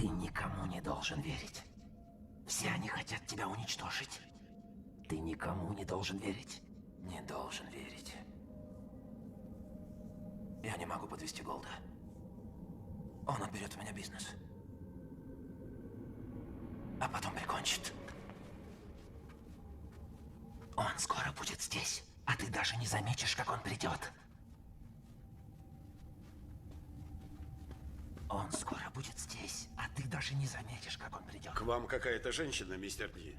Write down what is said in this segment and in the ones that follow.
Ты никому не должен верить. Все они хотят тебя уничтожить. Ты никому не должен верить. Не должен верить. Я не могу подвести Голда. Он отберет у меня бизнес. А потом прикончит. Он скоро будет здесь, а ты даже не заметишь, как он придет. Он скоро будет здесь, а ты даже не заметишь, как он придет. К вам какая-то женщина, мистер Ди.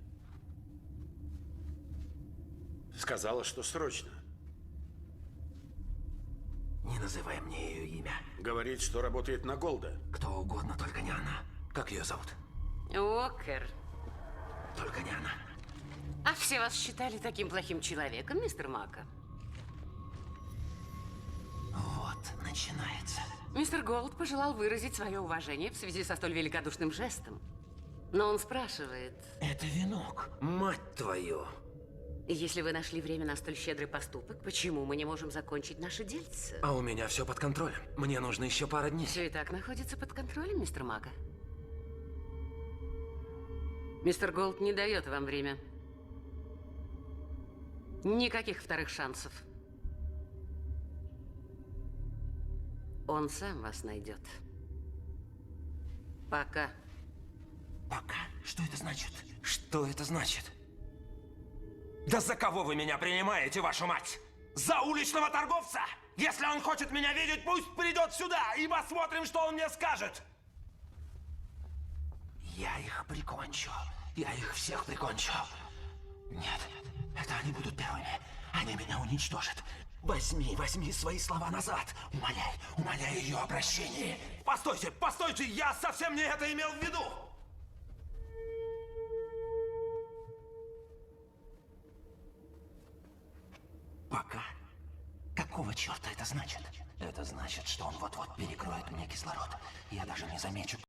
Сказала, что срочно. Не называй мне ее имя. Говорит, что работает на Голда. Кто угодно, только не она. Как ее зовут? Уокер. Только не она. А все вас считали таким плохим человеком, мистер Мака? Вот, начинается. Мистер Голд пожелал выразить свое уважение в связи со столь великодушным жестом. Но он спрашивает, Это венок. Мать твою. если вы нашли время на столь щедрый поступок, почему мы не можем закончить наше дельце? А у меня все под контролем. Мне нужно еще пара дней. Все и так находится под контролем, мистер Мака. Мистер Голд не дает вам время. Никаких вторых шансов. Он сам вас найдет. Пока. Пока. Что это значит? Что это значит? Да за кого вы меня принимаете, вашу мать? За уличного торговца? Если он хочет меня видеть, пусть придет сюда, и посмотрим, что он мне скажет. Я их прикончу. Я их всех прикончу. Нет, это они будут первыми. Они меня уничтожат. Возьми свои слова назад. Умоляй ее о прощении. Постойте, я совсем не это имел в виду. Пока. Какого черта это значит? Это значит, что он вот-вот перекроет мне кислород. Я даже не замечу,